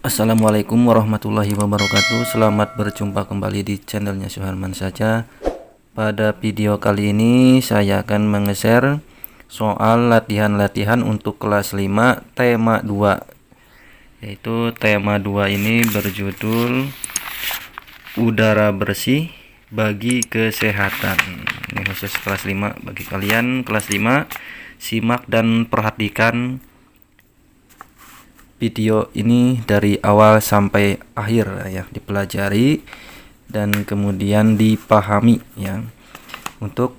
Assalamualaikum warahmatullahi wabarakatuh. Selamat berjumpa kembali di channelnya Suharman saja. Pada video kali ini saya akan menge-share soal latihan-latihan untuk kelas 5 tema 2. Yaitu tema 2 ini berjudul udara bersih bagi kesehatan. Ini khusus kelas 5. Bagi kalian kelas 5, simak dan perhatikan video ini dari awal sampai akhir ya, dipelajari dan kemudian dipahami ya. Untuk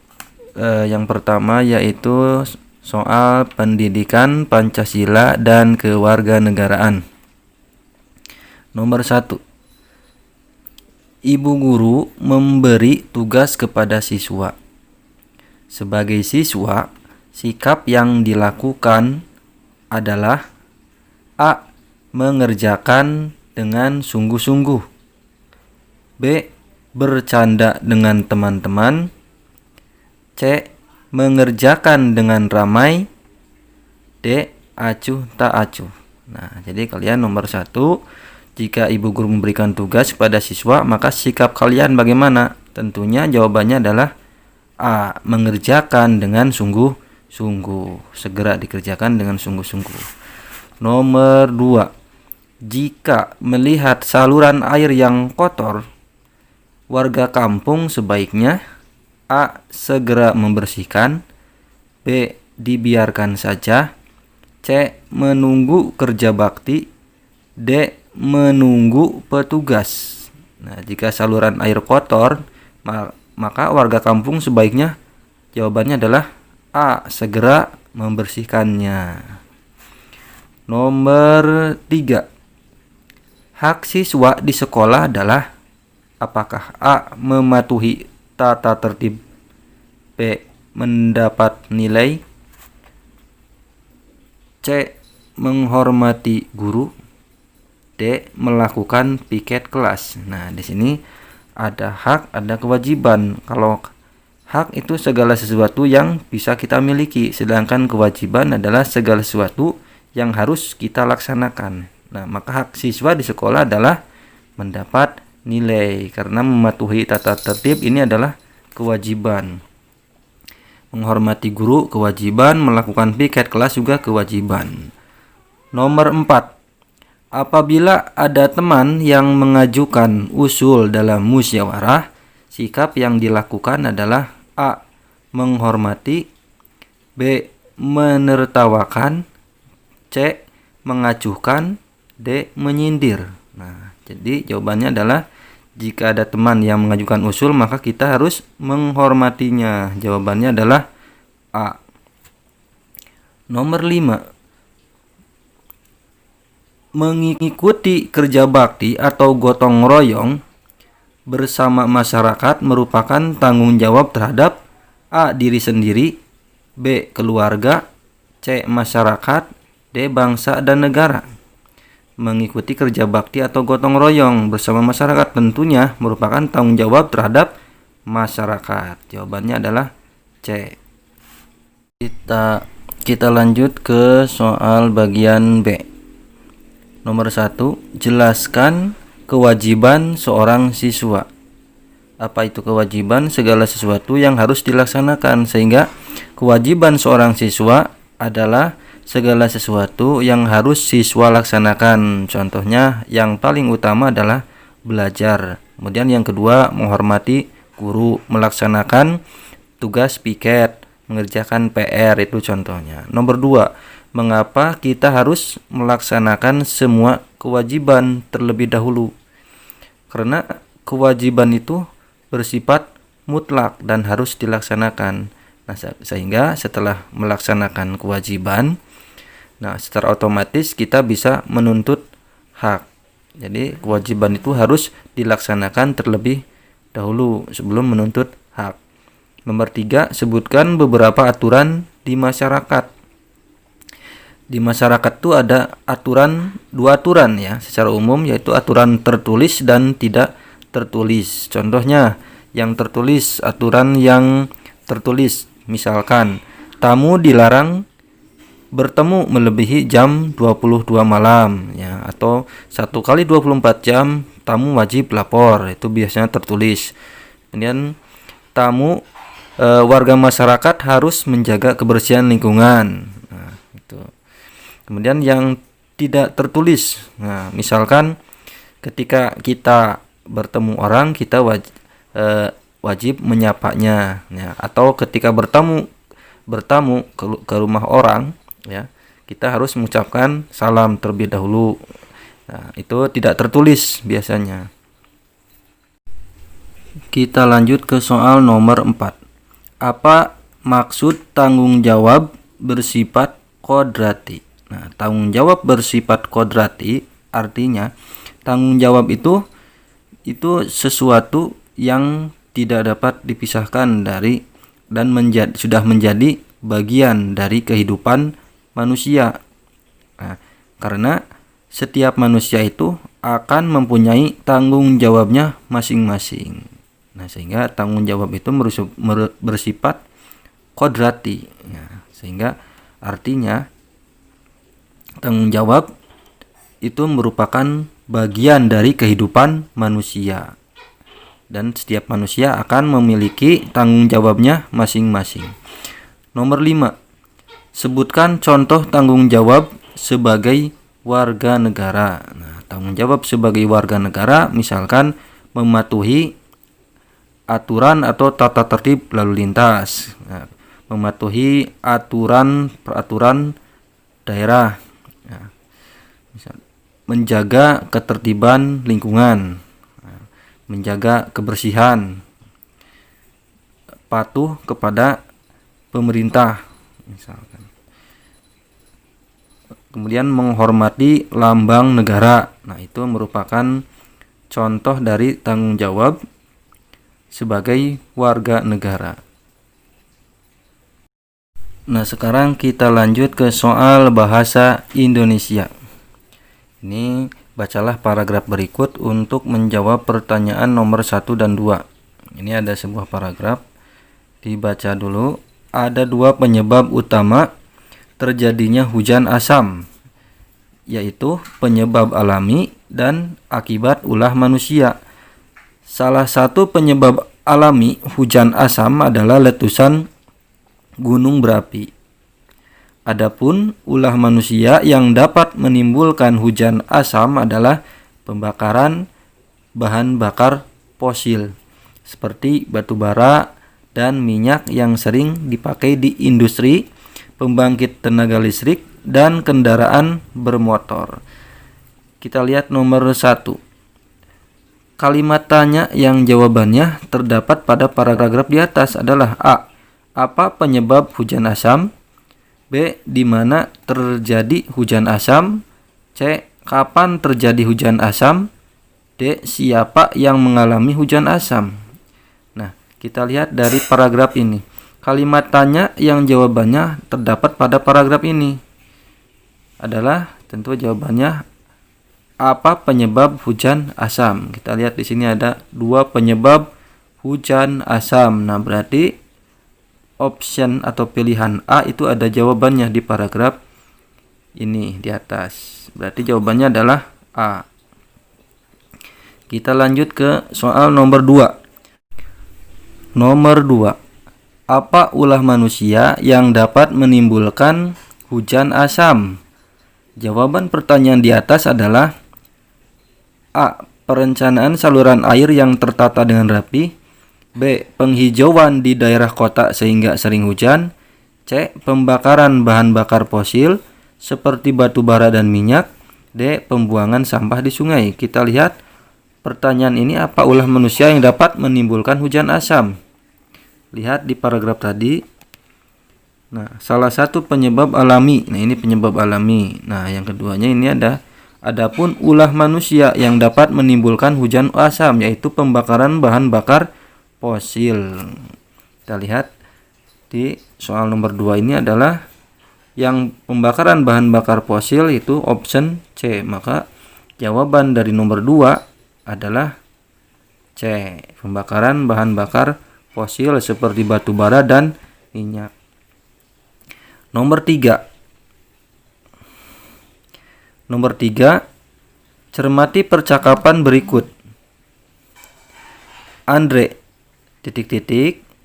yang pertama yaitu soal pendidikan Pancasila dan kewarganegaraan. Nomor 1. Ibu guru memberi tugas kepada siswa. Sebagai siswa, sikap yang dilakukan adalah A. Mengerjakan dengan sungguh-sungguh. B. Bercanda dengan teman-teman. C. Mengerjakan dengan ramai. D. Acuh tak acuh. Nah, jadi kalian nomor 1, jika ibu guru memberikan tugas kepada siswa, maka sikap kalian bagaimana? Tentunya jawabannya adalah A. Mengerjakan dengan sungguh-sungguh. Segera dikerjakan dengan sungguh-sungguh. Nomor 2. Jika melihat saluran air yang kotor, warga kampung sebaiknya A. Segera membersihkan. B. Dibiarkan saja. C. Menunggu kerja bakti. D. Menunggu petugas. Nah, jika saluran air kotor, maka warga kampung sebaiknya jawabannya adalah A. Segera membersihkannya. Nomor 3. Hak siswa di sekolah adalah apakah A. Mematuhi tata tertib. B. Mendapat nilai. C. Menghormati guru. D. Melakukan piket kelas. Nah, di sini ada hak, ada kewajiban. Kalau hak itu segala sesuatu yang bisa kita miliki, sedangkan kewajiban adalah segala sesuatu yang harus kita laksanakan. Nah, maka hak siswa di sekolah adalah mendapat nilai, karena mematuhi tata tertib ini adalah kewajiban. Menghormati guru kewajiban, melakukan piket kelas juga kewajiban. Nomor 4. Apabila ada teman yang mengajukan usul dalam musyawarah, sikap yang dilakukan adalah A. Menghormati. B. Menertawakan. C. Mengacuhkan. D. Menyindir. Nah, jadi jawabannya adalah jika ada teman yang mengajukan usul, maka kita harus menghormatinya. Jawabannya adalah A. Nomor 5. Mengikuti kerja bakti atau gotong royong bersama masyarakat merupakan tanggung jawab terhadap A. Diri sendiri. B. Keluarga. C. Masyarakat. D. Bangsa dan negara. Mengikuti kerja bakti atau gotong royong bersama masyarakat tentunya merupakan tanggung jawab terhadap masyarakat. Jawabannya adalah C. Kita lanjut ke soal bagian B. Nomor 1. Jelaskan kewajiban seorang siswa. Apa itu kewajiban? Segala sesuatu yang harus dilaksanakan, sehingga kewajiban seorang siswa adalah segala sesuatu yang harus siswa laksanakan. Contohnya yang paling utama adalah belajar. Kemudian yang kedua, menghormati guru, melaksanakan tugas piket, mengerjakan PR, itu contohnya. Nomor 2, mengapa kita harus melaksanakan semua kewajiban terlebih dahulu? Karena kewajiban itu bersifat mutlak dan harus dilaksanakan. Nah, sehingga setelah melaksanakan kewajiban, secara otomatis kita bisa menuntut hak. Jadi kewajiban itu harus dilaksanakan terlebih dahulu sebelum menuntut hak. Nomor 3, sebutkan beberapa aturan di masyarakat. Di masyarakat itu ada dua aturan ya, secara umum, yaitu aturan tertulis dan tidak tertulis. Contohnya yang tertulis, aturan yang tertulis misalkan tamu dilarang bertemu melebihi jam 22 malam ya, atau 1 kali 24 jam tamu wajib lapor, itu biasanya tertulis. Kemudian tamu warga masyarakat harus menjaga kebersihan lingkungan. Nah, itu. Kemudian yang tidak tertulis, nah misalkan ketika kita bertemu orang, kita wajib menyapanya ya, atau ketika bertamu ke rumah orang ya, kita harus mengucapkan salam terlebih dahulu. Nah, itu tidak tertulis biasanya. Kita lanjut ke soal nomor 4. Apa maksud tanggung jawab bersifat kodrati? Nah, tanggung jawab bersifat kodrati artinya tanggung jawab itu sesuatu yang tidak dapat dipisahkan dari dan sudah menjadi bagian dari kehidupan manusia. Nah, karena setiap manusia itu akan mempunyai tanggung jawabnya masing-masing. Nah, sehingga tanggung jawab itu bersifat kodrati. Ya, sehingga artinya tanggung jawab itu merupakan bagian dari kehidupan manusia. Dan setiap manusia akan memiliki tanggung jawabnya masing-masing. Nomor 5. Sebutkan contoh tanggung jawab sebagai warga negara. Nah, tanggung jawab sebagai warga negara misalkan mematuhi aturan atau tata tertib lalu lintas, nah, mematuhi peraturan daerah, nah, menjaga ketertiban lingkungan, nah, menjaga kebersihan, patuh kepada pemerintah misalkan. Kemudian menghormati lambang negara. Nah, itu merupakan contoh dari tanggung jawab sebagai warga negara. Nah, sekarang kita lanjut ke soal bahasa Indonesia. Ini bacalah paragraf berikut untuk menjawab pertanyaan nomor 1 dan 2. Ini ada sebuah paragraf. Dibaca dulu. Ada 2 penyebab utama terjadinya hujan asam, yaitu penyebab alami dan akibat ulah manusia. Salah satu penyebab alami hujan asam adalah letusan gunung berapi. Adapun ulah manusia yang dapat menimbulkan hujan asam adalah pembakaran bahan bakar fosil seperti batu bara dan minyak yang sering dipakai di industri, pembangkit tenaga listrik, dan kendaraan bermotor. Kita lihat nomor 1. Kalimat tanya yang jawabannya terdapat pada paragraf di atas adalah A. Apa penyebab hujan asam? B. Di mana terjadi hujan asam? C. Kapan terjadi hujan asam? D. Siapa yang mengalami hujan asam? Nah, kita lihat dari paragraf ini. Kalimat tanya yang jawabannya terdapat pada paragraf ini adalah tentu jawabannya apa penyebab hujan asam. Kita lihat di sini ada 2 penyebab hujan asam. Nah, berarti option atau pilihan A itu ada jawabannya di paragraf ini di atas. Berarti jawabannya adalah A. Kita lanjut ke soal nomor 2. Nomor 2. Apa ulah manusia yang dapat menimbulkan hujan asam? Jawaban pertanyaan di atas adalah A. Perencanaan saluran air yang tertata dengan rapi. B. Penghijauan di daerah kota sehingga sering hujan. C. Pembakaran bahan bakar fosil seperti batu bara dan minyak. D. Pembuangan sampah di sungai. Kita lihat pertanyaan ini, apa ulah manusia yang dapat menimbulkan hujan asam? Lihat di paragraf tadi. Nah, salah satu penyebab alami. Nah, ini penyebab alami. Nah, yang keduanya ini adapun ulah manusia yang dapat menimbulkan hujan asam, yaitu pembakaran bahan bakar fosil. Kita lihat di soal nomor 2 ini adalah yang pembakaran bahan bakar fosil itu option C. Maka jawaban dari nomor 2 adalah C. Pembakaran bahan bakar fosil seperti batu bara dan minyak. Nomor 3. Nomor 3, cermati percakapan berikut. Andre,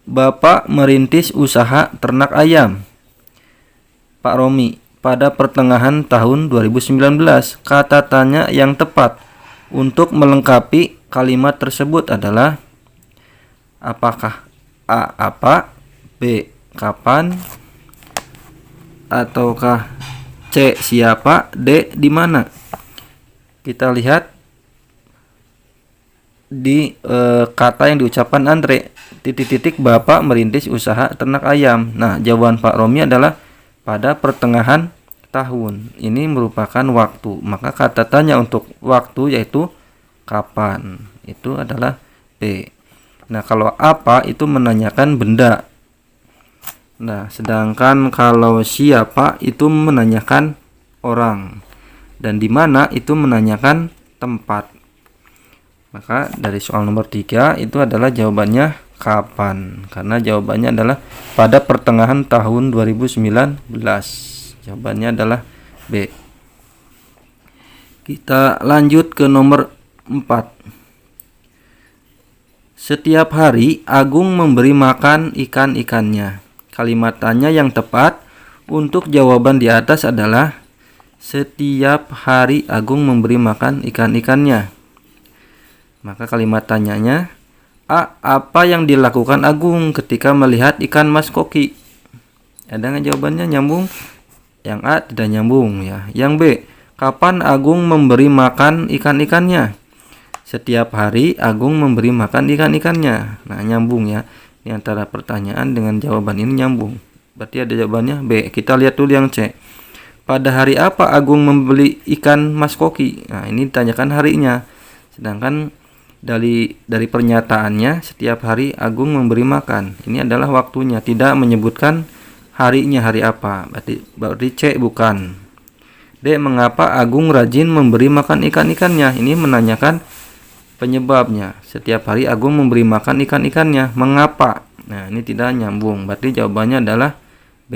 Bapak merintis usaha ternak ayam. Pak Romi, pada pertengahan tahun 2019, kata tanya yang tepat untuk melengkapi kalimat tersebut adalah apakah? A. Apa? B. Kapan? Ataukah C. Siapa? D. Di mana? Kita lihat di kata yang diucapkan Andre, Bapak merintis usaha ternak ayam. Nah, jawaban Pak Romi adalah pada pertengahan tahun. Ini merupakan waktu. Maka kata tanya untuk waktu yaitu kapan. Itu adalah B. Nah, kalau apa itu menanyakan benda. Nah, sedangkan kalau siapa itu menanyakan orang. Dan di mana itu menanyakan tempat. Maka dari soal nomor 3 itu adalah jawabannya kapan. Karena jawabannya adalah pada pertengahan tahun 2019. Jawabannya adalah B. Kita lanjut ke nomor 4. Setiap hari Agung memberi makan ikan-ikannya. Kalimat tanya yang tepat untuk jawaban di atas adalah setiap hari Agung memberi makan ikan-ikannya. Maka kalimat tanyanya A. Apa yang dilakukan Agung ketika melihat ikan mas koki? Ada nggak jawabannya nyambung? Yang A tidak nyambung ya. Yang B. Kapan Agung memberi makan ikan-ikannya? Setiap hari Agung memberi makan ikan-ikannya. Nah, nyambung ya. Di antara pertanyaan dengan jawaban ini nyambung. Berarti ada jawabannya B. Kita lihat dulu yang C. Pada hari apa Agung membeli ikan mas koki? Nah, ini ditanyakan harinya. Sedangkan dari pernyataannya setiap hari Agung memberi makan. Ini adalah waktunya, tidak menyebutkan harinya hari apa. Berarti C bukan. D. Mengapa Agung rajin memberi makan ikan-ikannya? Ini menanyakan penyebabnya. Setiap hari Agung memberi makan ikan-ikannya. Mengapa? Nah, ini tidak nyambung. Berarti jawabannya adalah B.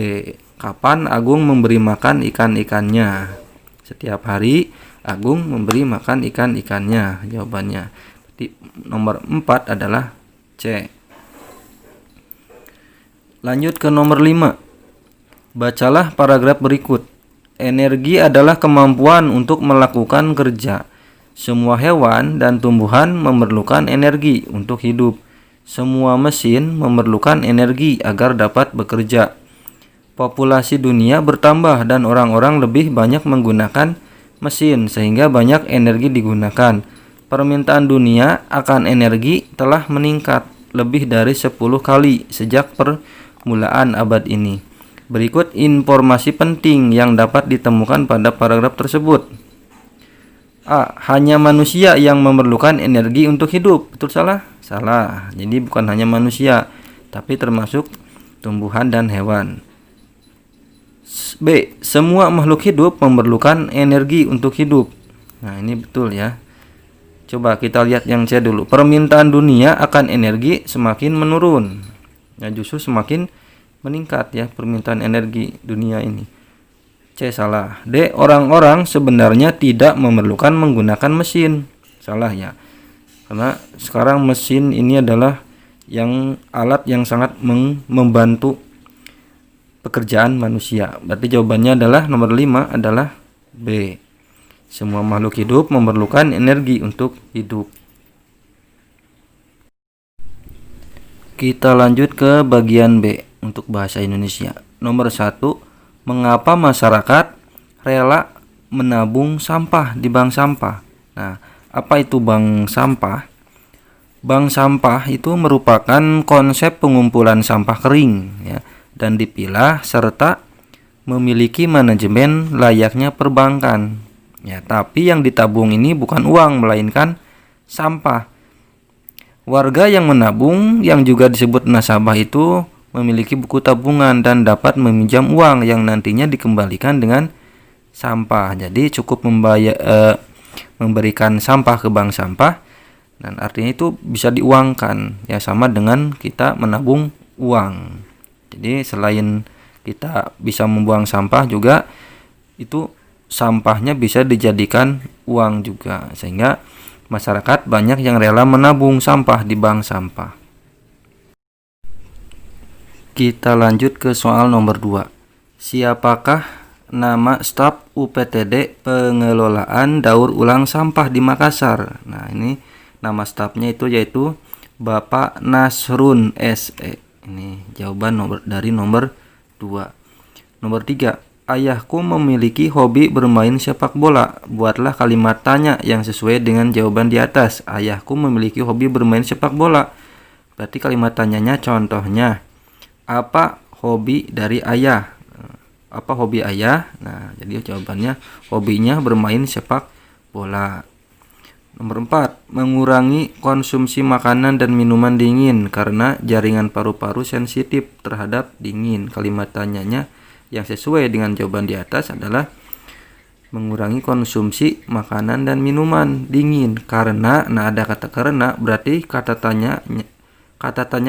Kapan Agung memberi makan ikan-ikannya? Setiap hari Agung memberi makan ikan-ikannya. Jawabannya nomor 4 adalah C. Lanjut ke nomor 5. Bacalah paragraf berikut. Energi adalah kemampuan untuk melakukan kerja. Semua hewan dan tumbuhan memerlukan energi untuk hidup. Semua mesin memerlukan energi agar dapat bekerja. Populasi dunia bertambah dan orang-orang lebih banyak menggunakan mesin sehingga banyak energi digunakan. Permintaan dunia akan energi telah meningkat lebih dari 10 kali sejak permulaan abad ini. Berikut informasi penting yang dapat ditemukan pada paragraf tersebut. A. Hanya manusia yang memerlukan energi untuk hidup. Betul salah? Salah. Jadi bukan hanya manusia, tapi termasuk tumbuhan dan hewan. B. Semua makhluk hidup memerlukan energi untuk hidup. Nah, ini betul ya. Coba kita lihat yang C dulu. Permintaan dunia akan energi semakin menurun. Nah, justru semakin meningkat ya permintaan energi dunia ini. C salah. D. Orang-orang sebenarnya tidak memerlukan menggunakan mesin. Salah ya. Karena sekarang mesin ini adalah alat yang sangat membantu pekerjaan manusia. Berarti jawabannya adalah nomor 5 adalah B. Semua makhluk hidup memerlukan energi untuk hidup. Kita lanjut ke bagian B untuk bahasa Indonesia. Nomor 1, mengapa masyarakat rela menabung sampah di bank sampah? Nah, apa itu bank sampah? Bank sampah itu merupakan konsep pengumpulan sampah kering ya, dan dipilah serta memiliki manajemen layaknya perbankan. Ya, tapi yang ditabung ini bukan uang melainkan sampah. Warga yang menabung yang juga disebut nasabah itu memiliki buku tabungan dan dapat meminjam uang yang nantinya dikembalikan dengan sampah. Jadi cukup memberikan sampah ke bank sampah dan artinya itu bisa diuangkan ya, sama dengan kita menabung uang. Jadi selain kita bisa membuang sampah juga itu sampahnya bisa dijadikan uang juga, sehingga masyarakat banyak yang rela menabung sampah di bank sampah. Kita lanjut ke soal nomor 2. Siapakah nama staf UPTD pengelolaan daur ulang sampah di Makassar? Nah, ini nama stafnya yaitu Bapak Nasrun SE. Ini jawaban dari nomor 2. Nomor 3. Ayahku memiliki hobi bermain sepak bola. Buatlah kalimat tanya yang sesuai dengan jawaban di atas. Ayahku memiliki hobi bermain sepak bola. Berarti kalimat tanyanya contohnya, apa hobi dari ayah? Apa hobi ayah? Nah, jadi jawabannya hobinya bermain sepak bola. Nomor 4. Mengurangi konsumsi makanan dan minuman dingin karena jaringan paru-paru sensitif terhadap dingin. Kalimat tanyanya yang sesuai dengan jawaban di atas adalah mengurangi konsumsi makanan dan minuman dingin karena, nah ada kata karena, berarti kata tanya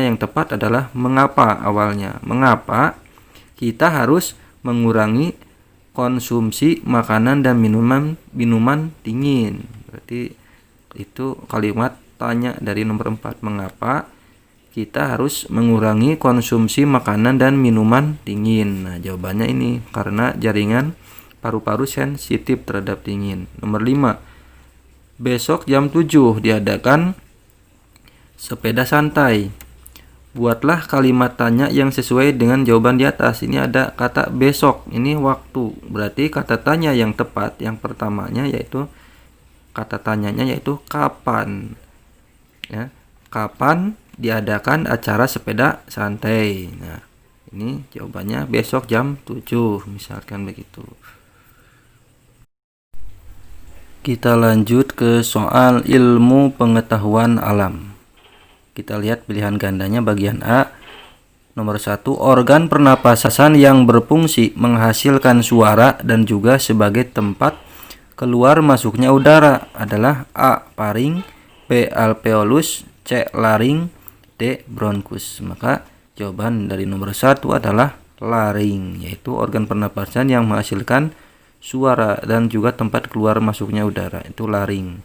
yang tepat adalah mengapa awalnya. Mengapa kita harus mengurangi konsumsi makanan dan minuman dingin? Berarti itu kalimat tanya dari nomor 4. Mengapa kita harus mengurangi konsumsi makanan dan minuman dingin? Nah, jawabannya ini karena jaringan paru-paru sensitif terhadap dingin. Nomor 5. Besok jam 7 diadakan sepeda santai. Buatlah kalimat tanya yang sesuai dengan jawaban di atas. Ini ada kata besok, ini waktu. Berarti kata tanya yang tepat yang pertamanya yaitu kata tanyanya yaitu kapan. Ya, kapan diadakan acara sepeda santai? Nah, ini jawabannya besok jam 7, misalkan begitu. Kita lanjut ke soal ilmu pengetahuan alam. Kita lihat pilihan gandanya bagian A. Nomor 1, organ pernapasan yang berfungsi menghasilkan suara dan juga sebagai tempat keluar masuknya udara adalah A. Paring, B. Alveolus, C. Laring, D. Bronkus. Maka jawaban dari nomor 1 adalah laring, yaitu organ pernapasan yang menghasilkan suara dan juga tempat keluar masuknya udara, itu laring.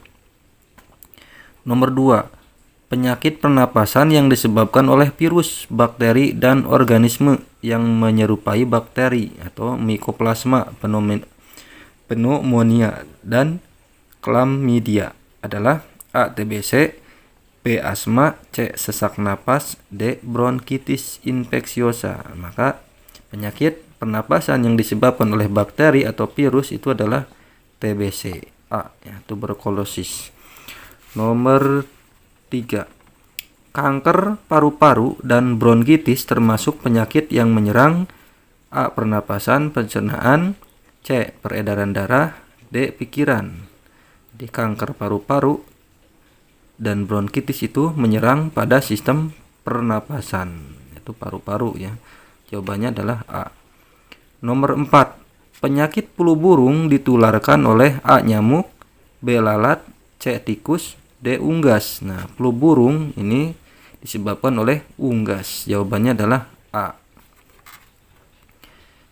Nomor 2, penyakit pernapasan yang disebabkan oleh virus, bakteri, dan organisme yang menyerupai bakteri atau Mycoplasma, pneumonia, dan chlamydia adalah A. TBC, B. Asma, C. Sesak napas, D. Bronkitis infeksiosa. Maka penyakit pernapasan yang disebabkan oleh bakteri atau virus itu adalah TBC, A, ya, tuberkulosis. Nomor 3, kanker paru-paru dan bronkitis termasuk penyakit yang menyerang A. pernapasan, pencernaan, C. peredaran darah, D. pikiran. Di kanker paru-paru dan bronkitis itu menyerang pada sistem pernapasan, yaitu paru-paru ya. Jawabannya adalah A. Nomor 4, penyakit flu burung ditularkan oleh A. nyamuk, B. lalat, C. tikus, D. unggas. Nah, flu burung ini disebabkan oleh unggas. Jawabannya adalah A.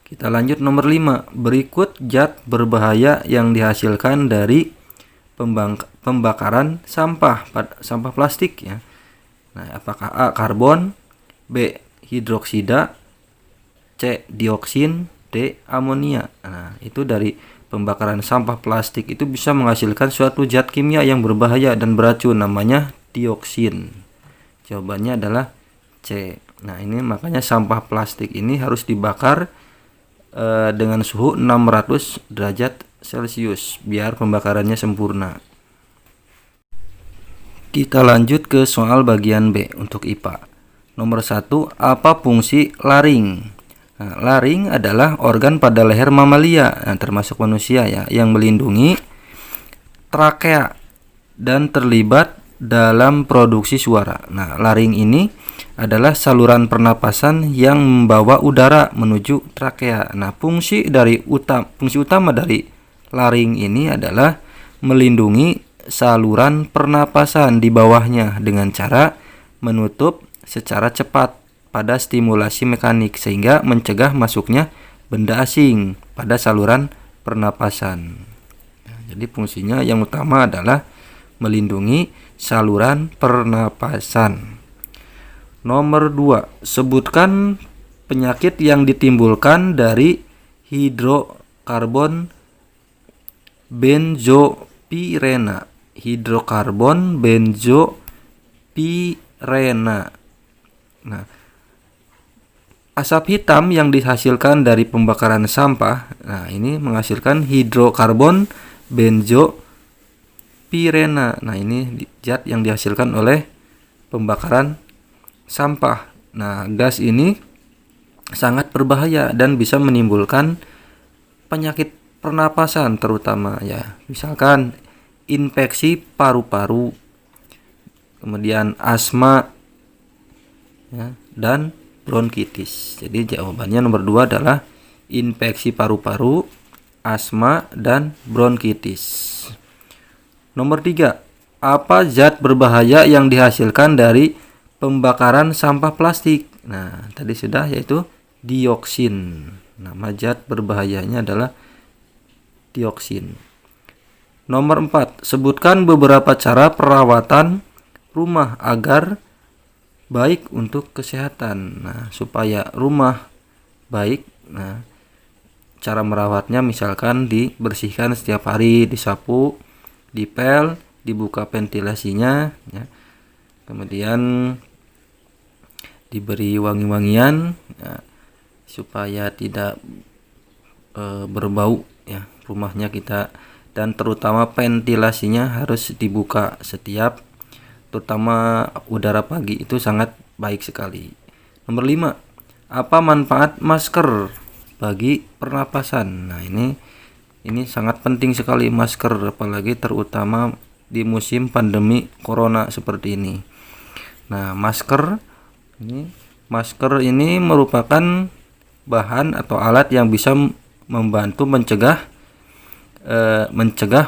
Kita lanjut nomor 5. Berikut zat berbahaya yang dihasilkan dari pembakaran sampah plastik ya. Nah, apakah A. karbon, B. hidroksida, C. dioksin, D. amonia. Nah, itu dari pembakaran sampah plastik itu bisa menghasilkan suatu zat kimia yang berbahaya dan beracun, namanya dioksin. Jawabannya adalah C. Nah, ini makanya sampah plastik ini harus dibakar dengan suhu 600 derajat Celcius biar pembakarannya sempurna. Kita lanjut ke soal bagian B untuk IPA. Nomor 1, apa fungsi laring? Nah, laring adalah organ pada leher mamalia, termasuk manusia ya, yang melindungi trakea dan terlibat dalam produksi suara. Nah, laring ini adalah saluran pernapasan yang membawa udara menuju trakea. Nah, fungsi utama dari laring ini adalah melindungi saluran pernapasan di bawahnya dengan cara menutup secara cepat pada stimulasi mekanik sehingga mencegah masuknya benda asing pada saluran pernapasan. Nah, jadi fungsinya yang utama adalah melindungi saluran pernapasan. Nomor 2, sebutkan penyakit yang ditimbulkan dari hidrokarbon benzopirena. Hidrokarbon benzopirena. Nah, asap hitam yang dihasilkan dari pembakaran sampah, nah ini menghasilkan hidrokarbon benzopirena. Nah, ini zat yang dihasilkan oleh pembakaran sampah. Nah, gas ini sangat berbahaya dan bisa menimbulkan penyakit pernapasan terutama ya. Misalkan infeksi paru-paru, kemudian asma ya, dan bronkitis. Jadi jawabannya nomor 2 adalah infeksi paru-paru, asma, dan bronkitis. Nomor 3, apa zat berbahaya yang dihasilkan dari pembakaran sampah plastik? Nah, tadi sudah, yaitu dioksin. Nama zat berbahayanya adalah dioksin. Nomor 4, sebutkan beberapa cara perawatan rumah agar baik untuk kesehatan. Nah, supaya rumah baik, nah cara merawatnya misalkan dibersihkan setiap hari, disapu, dipel, dibuka ventilasinya ya. Kemudian diberi wangi-wangian ya, supaya tidak berbau ya rumahnya kita, dan terutama ventilasinya harus dibuka setiap, terutama udara pagi itu sangat baik sekali. Nomor 5, apa manfaat masker bagi pernapasan? Nah, ini sangat penting sekali masker, apalagi terutama di musim pandemi corona seperti ini. Nah, masker ini merupakan bahan atau alat yang bisa membantu mencegah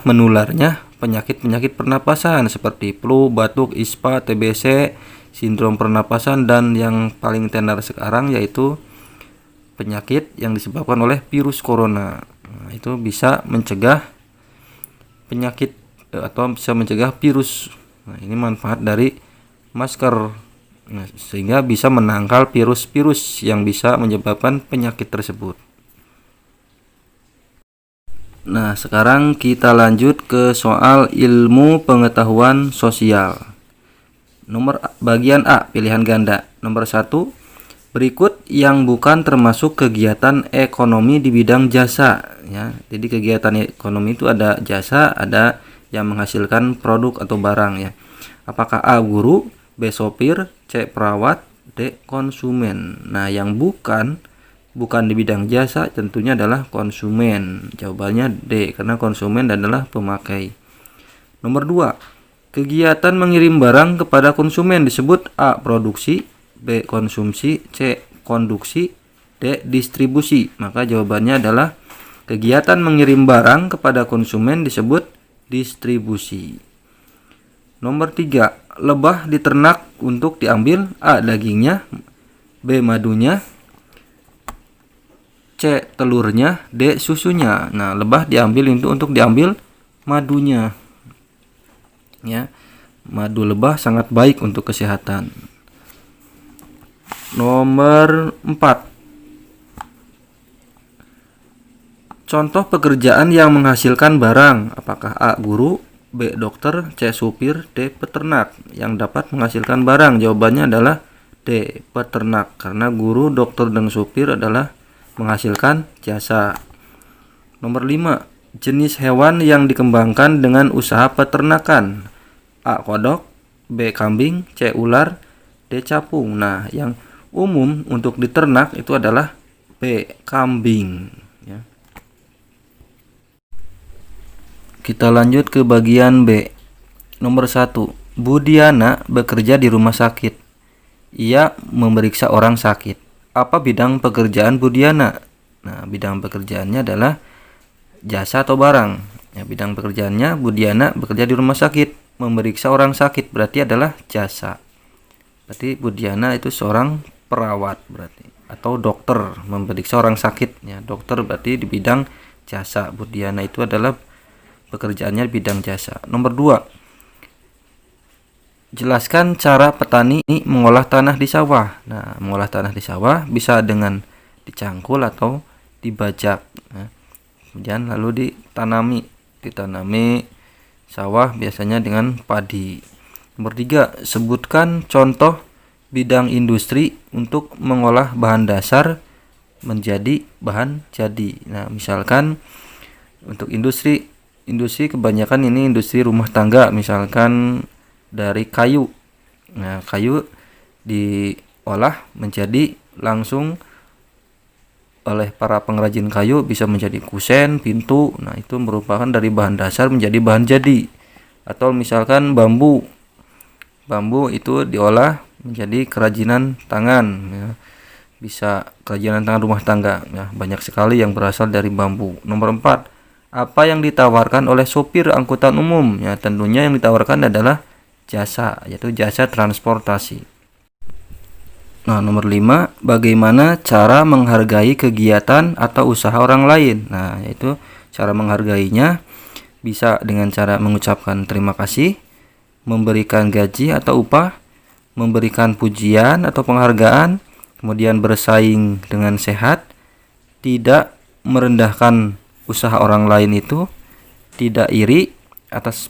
menularnya penyakit-penyakit pernapasan seperti flu, batuk, ispa, TBC, sindrom pernapasan, dan yang paling tenar sekarang yaitu penyakit yang disebabkan oleh virus corona. Nah, itu bisa mencegah penyakit atau bisa mencegah virus. Nah, ini manfaat dari masker. Nah, sehingga bisa menangkal virus-virus yang bisa menyebabkan penyakit tersebut. Nah, sekarang kita lanjut ke soal ilmu pengetahuan sosial. Bagian A, pilihan ganda. Nomor 1, berikut yang bukan termasuk kegiatan ekonomi di bidang jasa ya. Jadi kegiatan ekonomi itu ada jasa, ada yang menghasilkan produk atau barang ya. Apakah A, guru, B, sopir, C, perawat, D, konsumen? Nah, yang bukan di bidang jasa tentunya adalah konsumen. Jawabannya D, karena konsumen adalah pemakai. Nomor 2, kegiatan mengirim barang kepada konsumen disebut A, produksi, B, konsumsi, C, konduksi, D, distribusi. Maka jawabannya adalah kegiatan mengirim barang kepada konsumen disebut distribusi. Nomor 3, lebah diternak untuk diambil A, dagingnya, B, madunya, C, telurnya, D, susunya. Nah, lebah diambil untuk diambil madunya. Ya. Madu lebah sangat baik untuk kesehatan. Nomor 4, contoh pekerjaan yang menghasilkan barang. Apakah A, guru, B, dokter, C, supir, D, peternak? Yang dapat menghasilkan barang, jawabannya adalah D, peternak, karena guru, dokter, dan supir adalah menghasilkan jasa. Nomor 5, jenis hewan yang dikembangkan dengan usaha peternakan. A, kodok, B, kambing, C, ular, D, capung. Nah, yang umum untuk diternak itu adalah B, kambing ya. Kita lanjut ke bagian B. Nomor 1, Budiana bekerja di rumah sakit. Ia memeriksa orang sakit. Apa bidang pekerjaan Budiana? Nah, bidang pekerjaannya adalah jasa atau barang. Ya, bidang pekerjaannya Budiana bekerja di rumah sakit, memeriksa orang sakit, berarti adalah jasa. Berarti Budiana itu seorang perawat berarti, atau dokter, memeriksa orang sakit ya. Dokter berarti di bidang jasa. Budiana itu adalah pekerjaannya bidang jasa. Nomor 2, jelaskan cara petani mengolah tanah di sawah. Nah, mengolah tanah di sawah bisa dengan dicangkul atau dibajak. Nah, kemudian lalu ditanami sawah biasanya dengan padi. Nomor 3, sebutkan contoh bidang industri untuk mengolah bahan dasar menjadi bahan jadi. Nah, misalkan untuk industri kebanyakan ini industri rumah tangga, misalkan dari kayu. Nah, kayu diolah menjadi langsung oleh para pengrajin kayu, bisa menjadi kusen, pintu. Nah, itu merupakan dari bahan dasar menjadi bahan jadi. Atau misalkan bambu itu diolah menjadi kerajinan tangan, ya. Bisa kerajinan tangan rumah tangga, ya. Banyak sekali yang berasal dari bambu. Nomor 4, apa yang ditawarkan oleh sopir angkutan umum? Ya, tentunya yang ditawarkan adalah jasa, yaitu jasa transportasi. Nah, nomor 5, bagaimana cara menghargai kegiatan atau usaha orang lain? Nah, yaitu cara menghargainya bisa dengan cara mengucapkan terima kasih, memberikan gaji atau upah, memberikan pujian atau penghargaan, kemudian bersaing dengan sehat, tidak merendahkan usaha orang lain itu, tidak iri atas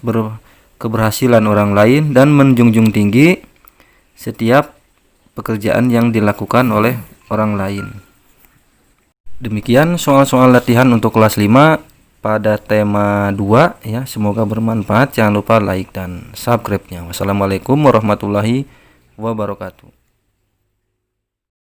keberhasilan orang lain, dan menjunjung tinggi setiap pekerjaan yang dilakukan oleh orang lain. Demikian soal-soal latihan untuk kelas 5 pada tema 2 ya. Semoga bermanfaat. Jangan lupa like dan subscribe-nya. Wassalamualaikum warahmatullahi wabarakatuh.